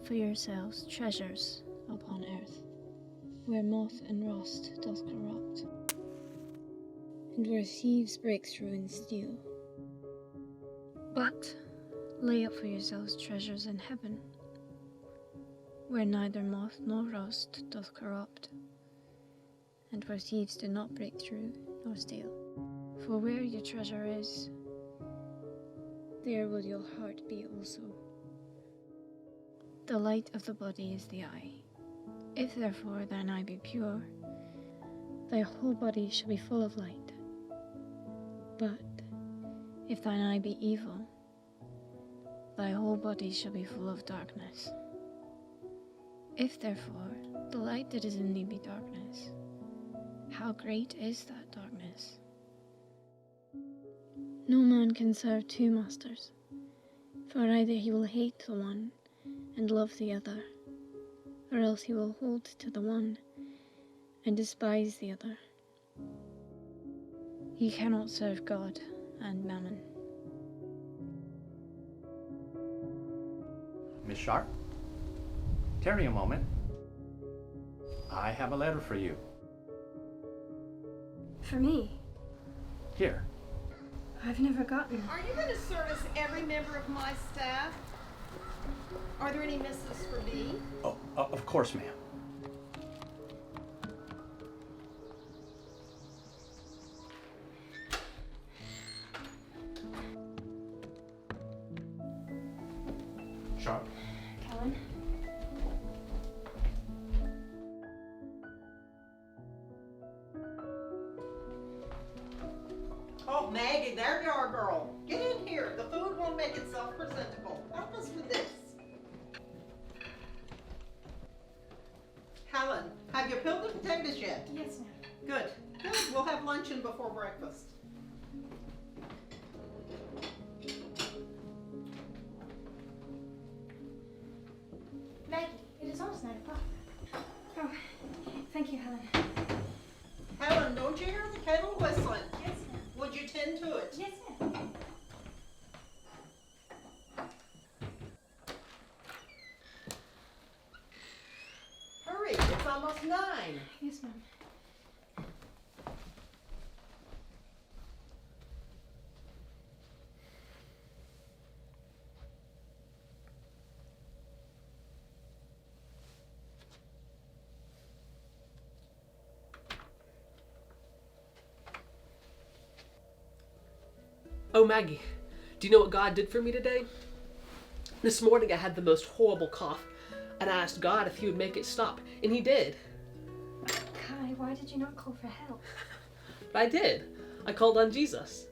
for yourselves treasures upon earth, where moth and rust doth corrupt, and where thieves break through and steal. But lay up for yourselves treasures in heaven, where neither moth nor rust doth corrupt, and where thieves do not break through nor steal. For where your treasure is, there will your heart be also. The light of the body is the eye. If therefore thine eye be pure, thy whole body shall be full of light. But if thine eye be evil, thy whole body shall be full of darkness. If therefore the light that is in thee be darkness, how great is that darkness? No man can serve two masters, for either he will hate the one and love the other, or else he will hold to the one and despise the other. He cannot serve God and mammon. Miss Sharpe, tarry a moment. I have a letter for you. For me? Here. I've never gotten. Are you going to service every member of my staff? Are there any misses for me? Oh, of course, ma'am. Sharpe. Kellen? Oh, Maggie, there you are, girl. Get in here. The food won't make itself presentable. Help us with this. Helen, have you peeled the potatoes yet? Yes, ma'am. Good. Good. We'll have luncheon before breakfast. Maggie, it is almost 9 o'clock. Oh, thank you, Helen. Helen, don't you hear the kettle whistling? Yes, ma'am. Would you tend to it? Yes, ma'am. Hurry, it's almost 9. Yes, ma'am. Oh, Maggie, do you know what God did for me today? This morning I had the most horrible cough, and I asked God if he would make it stop, and he did. Kai, why did you not call for help? But I did. I called on Jesus.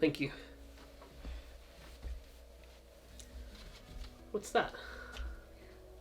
Thank you. What's that?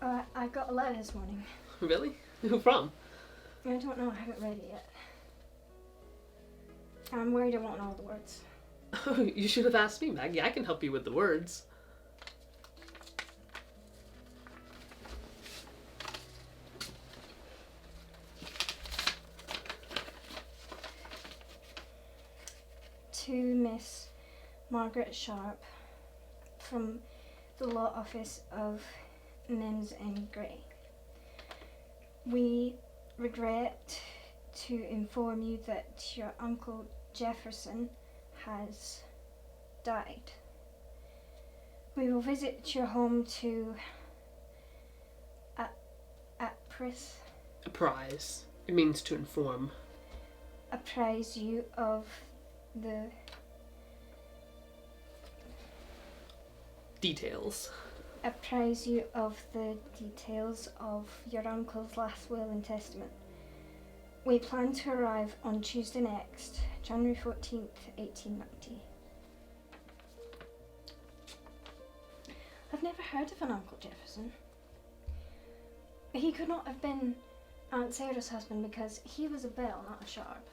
I got a letter this morning. Really? Who from? I don't know, I haven't read it yet. I'm worried I won't know all the words. Oh, you should have asked me, Maggie. I can help you with the words. To Miss Margaret Sharpe from the Law Office of Mims and Gray. We regret to inform you that your Uncle Jefferson has died. We will visit your home to Apprise. It means to inform. apprise you of the Details. apprise you of the details of your uncle's last will and testament. We plan to arrive on Tuesday next, January 14th, 1890. I've never heard of an Uncle Jefferson. He could not have been Aunt Sarah's husband because he was a Bell, not a Sharpe.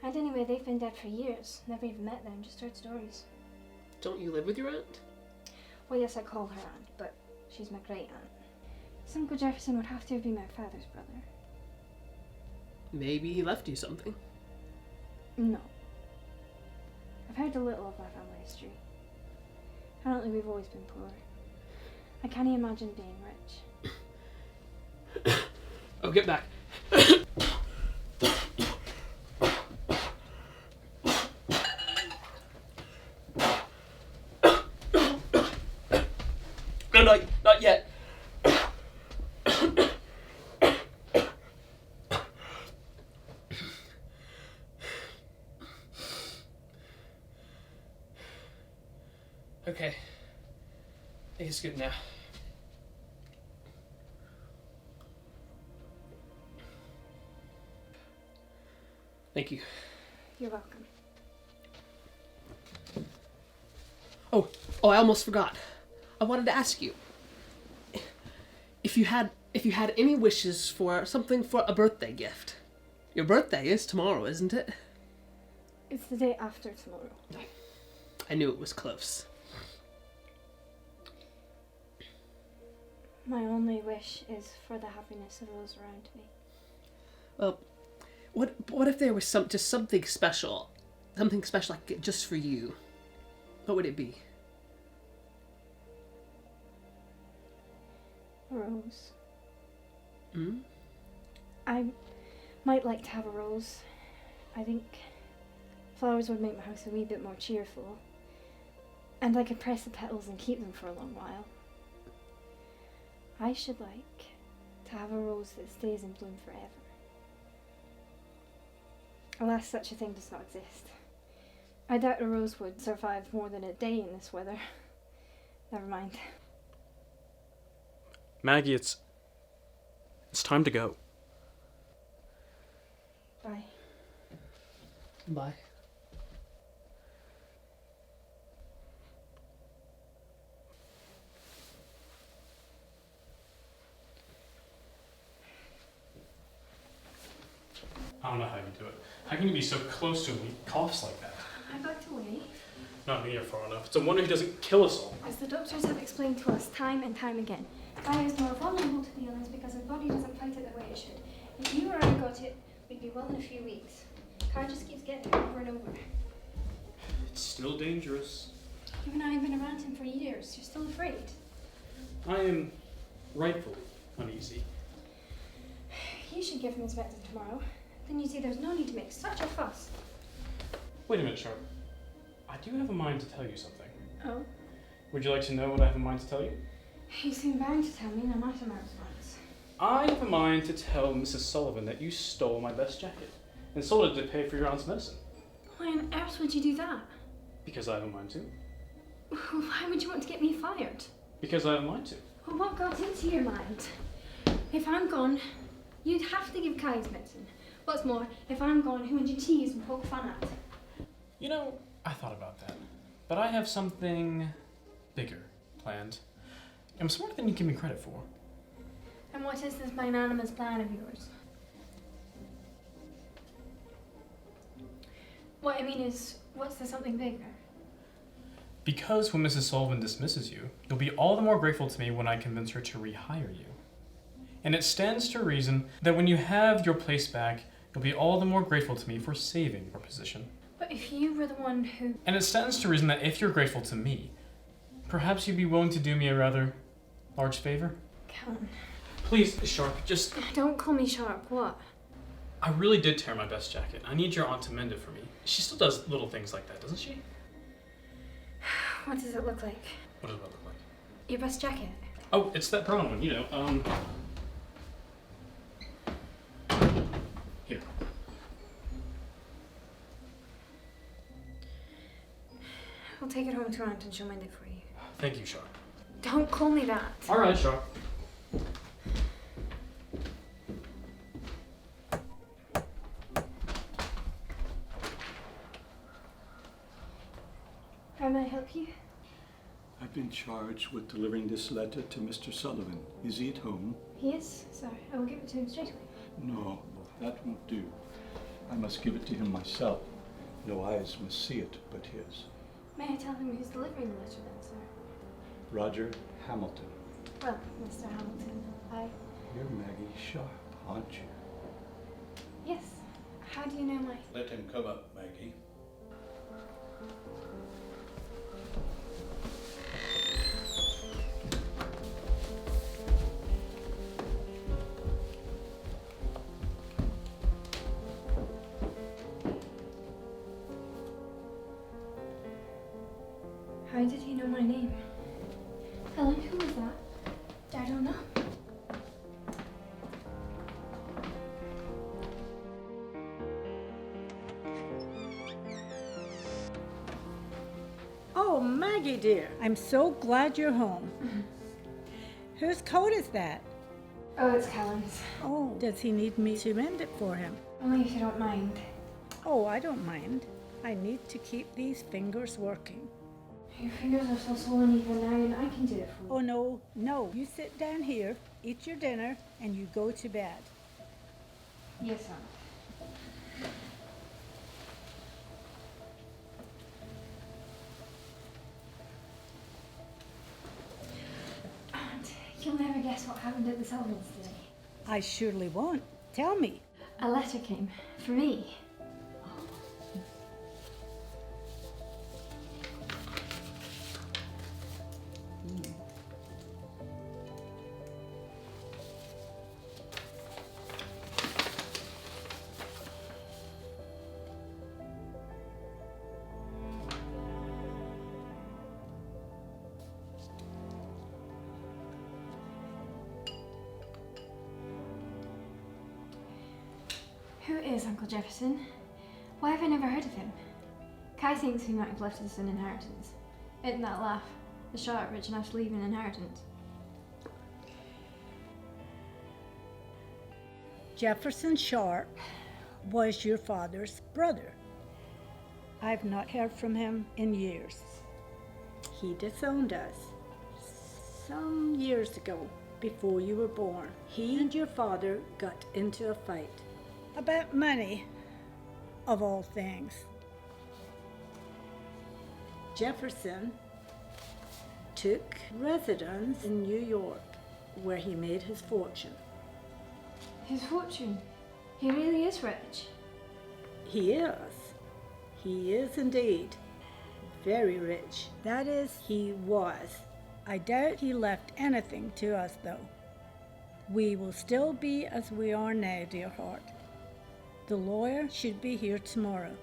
And anyway, they've been dead for years. Never even met them, just heard stories. Don't you live with your aunt? Well, yes, I call her aunt, but She's my great aunt. So Uncle Jefferson would have to have been my father's brother. Maybe he left you something. No. I've heard a little of my family history. Apparently we've always been poor. I can't imagine being rich. Oh, get back. No, not yet. Okay. I think it's good now. Thank you. You're welcome. Oh, I almost forgot. I wanted to ask you if you had any wishes for something for a birthday gift. Your birthday is tomorrow, isn't it? It's the day after tomorrow. I knew it was close. My only wish is for the happiness of those around me. Well, what if there was something special like just for you? What would it be? A rose. Hmm? I might like to have a rose. I think flowers would make my house a wee bit more cheerful. And I could press the petals and keep them for a long while. I should like to have a rose that stays in bloom forever. Alas, such a thing does not exist. I doubt a rose would survive more than a day in this weather. Never mind. Maggie, it's time to go. Bye. Bye. I don't know how you do it. How can you be so close to him when he coughs like that? I backed away. Not near far enough. It's a wonder he doesn't kill us all. As the doctors have explained to us time and time again, Guy is more vulnerable to the illness because his body doesn't fight it the way it should. If you or I got it, we'd be well in a few weeks. Car just keeps getting it over and over. It's still dangerous. You and I have been around him for years. You're still afraid. I am rightfully uneasy. You should give him his medicine tomorrow. Then you see there's no need to make such a fuss. Wait a minute, Sharpe. I do have a mind to tell you something. Oh? Would you like to know what I have a mind to tell you? You seem bound to tell me no matter my response. I have a mind to tell Mrs. Sullivan that you stole my best jacket and sold it to pay for your aunt's medicine. Why on earth would you do that? Because I have a mind to. Why would you want to get me fired? Because I have a mind to. Well, what got into your mind? If I'm gone, you'd have to give Kai his medicine. What's more, if I'm gone, who would you tease and poke fun at? You know, I thought about that. But I have something bigger planned. I'm smarter than you give me credit for. And what is this magnanimous plan of yours? What I mean is, what's the something bigger? Because when Mrs. Sullivan dismisses you, you'll be all the more grateful to me when I convince her to rehire you. And it stands to reason that when you have your place back, you'll be all the more grateful to me for saving your position. But if you were the one who... And it stands to reason that if you're grateful to me, perhaps you'd be willing to do me a rather large favor? Count. Please, Sharpe, just... Don't call me Sharpe, what? I really did tear my best jacket. I need your aunt to mend it for me. She still does little things like that, doesn't she? What does it look like? What does it look like? Your best jacket. Oh, it's that brown one, you know, Here. I'll take it home to Aunt and she'll mend it for you. Thank you, Sharpe. Don't call me that. All right, Sharpe. How may I help you? I've been charged with delivering this letter to Mr. Sullivan. Is he at home? He is, sir. I will give it to him straight away. No, that won't do. I must give it to him myself. No eyes must see it but his. May I tell him who's delivering the letter then, sir? Roger Hamilton. Well, Mr. Hamilton, You're Maggie Sharpe, aren't you? Yes. How do you know my... Let him come up, Maggie. How did he know my name? Helen, who was that? I don't know. Oh, Maggie dear, I'm so glad you're home. Whose coat is that? Oh, it's Helen's. Oh, does he need me to mend it for him? Only if you don't mind. Oh, I don't mind. I need to keep these fingers working. Your fingers are so swollen even now, and I can do it for you. Oh, no, no. You sit down here, eat your dinner, and you go to bed. Yes, Aunt. Aunt, you'll never guess what happened at the Sullivan's today. I surely won't. Tell me. A letter came for me. Who is Uncle Jefferson? Why have I never heard of him? Kai thinks he might have left us an inheritance. Isn't that laugh? The Sharpe rich enough to leave an inheritance. Jefferson Sharpe was your father's brother. I've not heard from him in years. He disowned us some years ago, before you were born. He and your father got into a fight about money, of all things. Jefferson took residence in New York, where he made his fortune. His fortune? He really is rich. He is. He is indeed. Very rich. That is, he was. I doubt he left anything to us, though. We will still be as we are now, dear heart. The lawyer should be here tomorrow.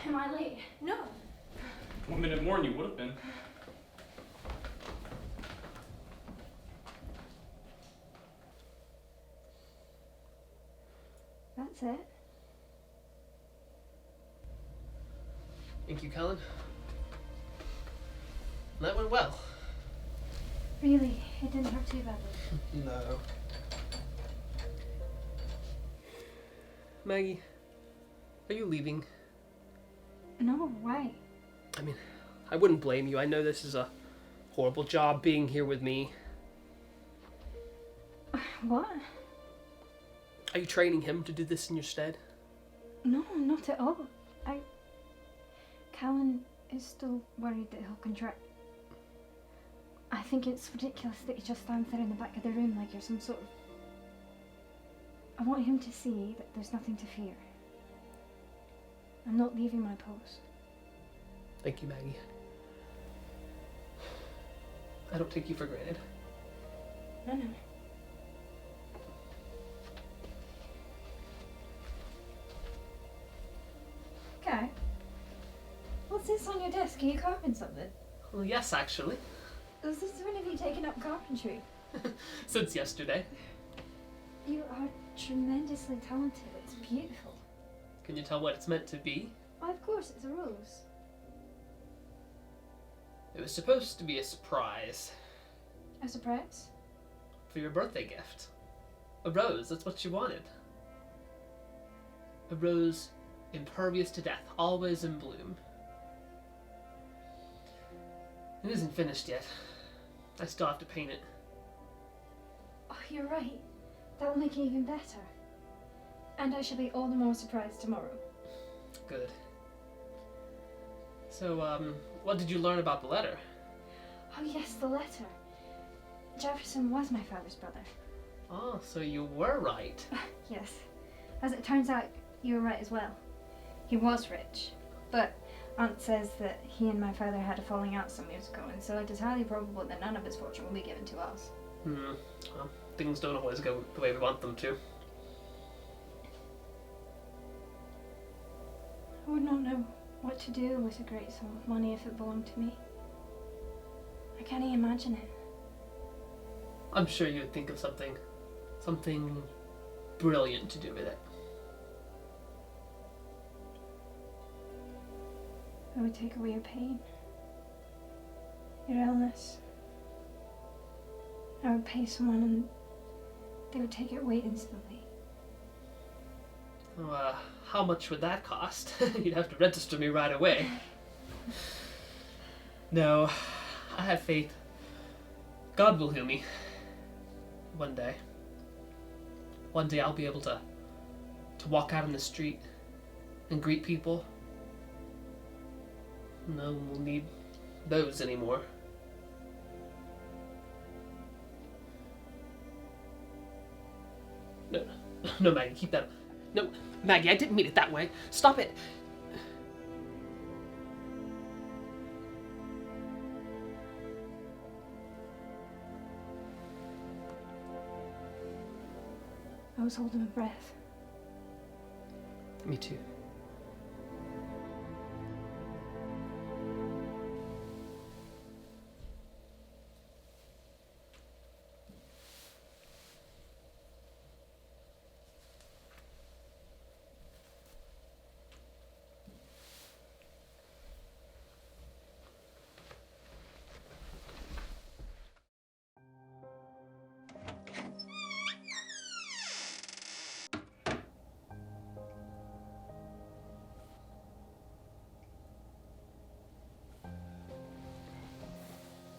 Am I late? No. 1 minute more and you would have been. That's it. Thank you, Cullen. That went well. Really, it didn't hurt too badly. No. Maggie, are you leaving? No, why? I mean, I wouldn't blame you. I know this is a horrible job being here with me. What? Are you training him to do this in your stead? No, not at all. Callan is still worried that he'll contract. I think it's ridiculous that he just stands there in the back of the room like you're some sort of... I want him to see that there's nothing to fear. I'm not leaving my post. Thank you, Maggie. I don't take you for granted. No. Okay. What's this on your desk? Are you carving something? Well, yes, actually. Is this when have you taken up carpentry? Since yesterday. You are tremendously talented. It's beautiful. Can you tell what it's meant to be? Why, of course, it's a rose. It was supposed to be a surprise. A surprise? For your birthday gift. A rose, that's what you wanted. A rose impervious to death, always in bloom. It isn't finished yet. I still have to paint it. Oh, you're right. That will make it even better. And I shall be all the more surprised tomorrow. Good. So, what did you learn about the letter? Oh yes, the letter. Jefferson was my father's brother. Oh, so you were right. Yes. As it turns out, you were right as well. He was rich, but Aunt says that he and my father had a falling out some years ago, and so it is highly probable that none of his fortune will be given to us. Well, things don't always go the way we want them to. I would not know what to do with a great sum of money if it belonged to me. I can't even imagine it. I'm sure you would think of something brilliant to do with it. I would take away your pain, your illness. I would pay someone and they would take it away instantly. Well, how much would that cost? You'd have to register me right away. No, I have faith. God will heal me. One day. One day I'll be able to walk out in the street and greet people. No one will need those anymore. No, Maggie, keep that. No, Maggie, I didn't mean it that way. Stop it. I was holding my breath. Me too.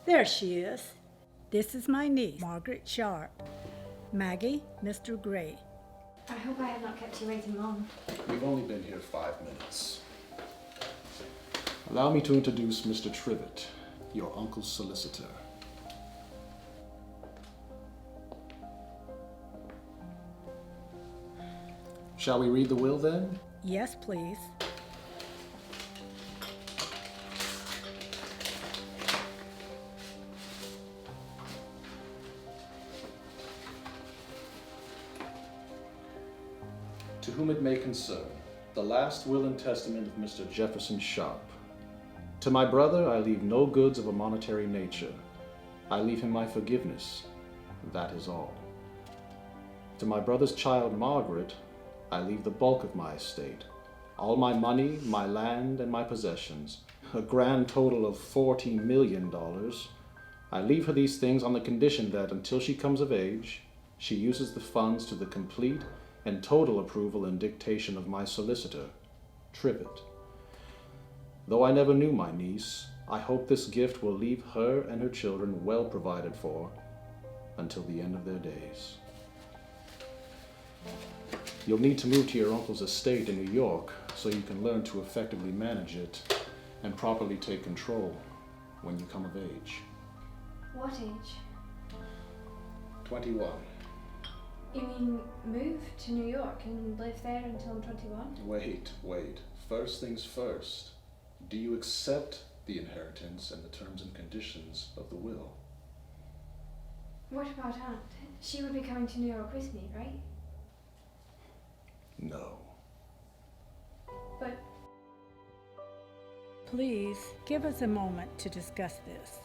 There she is. This is my niece, Margaret Sharpe. Maggie, Mr. Gray. I hope I have not kept you waiting long. We've only been here 5 minutes. Allow me to introduce Mr. Trivett, your uncle's solicitor. Shall we read the will then? Yes, please. To whom it may concern, the last will and testament of Mr. Jefferson Sharpe. To my brother I leave no goods of a monetary nature. I leave him my forgiveness. That is all. To my brother's child Margaret, I leave the bulk of my estate, all my money, my land, and my possessions, a grand total of $40 million. I leave her these things on the condition that until she comes of age, she uses the funds to the complete and total approval and dictation of my solicitor, Tribbett. Though I never knew my niece, I hope this gift will leave her and her children well provided for until the end of their days. You'll need to move to your uncle's estate in New York so you can learn to effectively manage it and properly take control when you come of age. What age? 21. You mean move to New York and live there until I'm 21? Wait. First things first. Do you accept the inheritance and the terms and conditions of the will? What about Aunt? She would be coming to New York with me, right? No. But Please give us a moment to discuss this.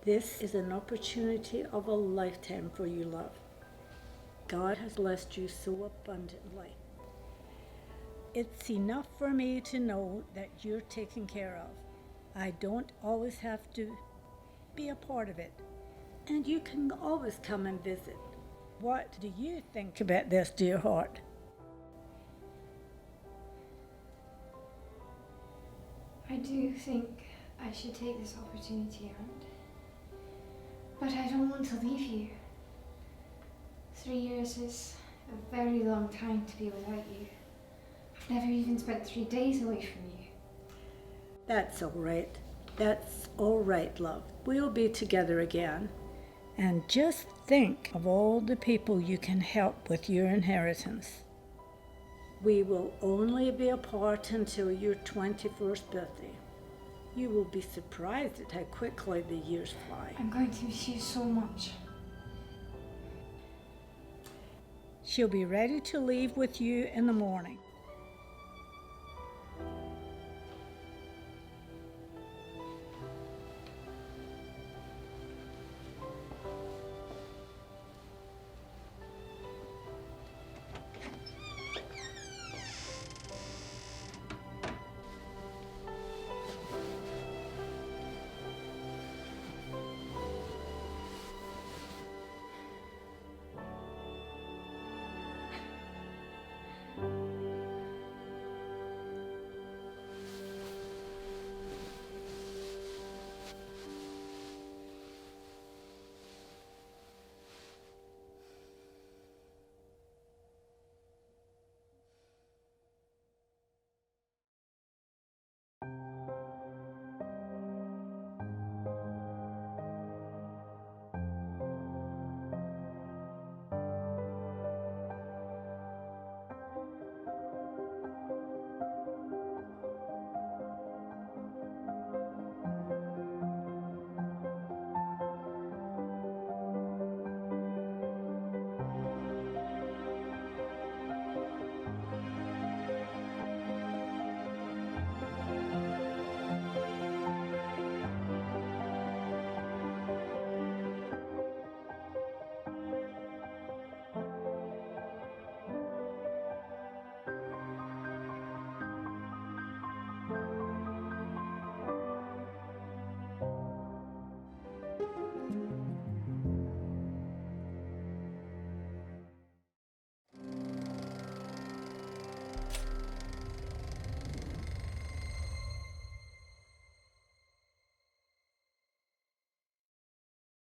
This is an opportunity of a lifetime for you, love. God has blessed you so abundantly. It's enough for me to know that you're taken care of. I don't always have to be a part of it, and you can always come and visit. What do you think about this, dear heart? I do think I should take this opportunity, Aunt. But I don't want to leave you. 3 years is a very long time to be without you. I've never even spent 3 days away from you. That's all right. That's all right, love. We'll be together again. And just think of all the people you can help with your inheritance. We will only be apart until your 21st birthday. You will be surprised at how quickly the years fly. I'm going to miss you so much. She'll be ready to leave with you in the morning.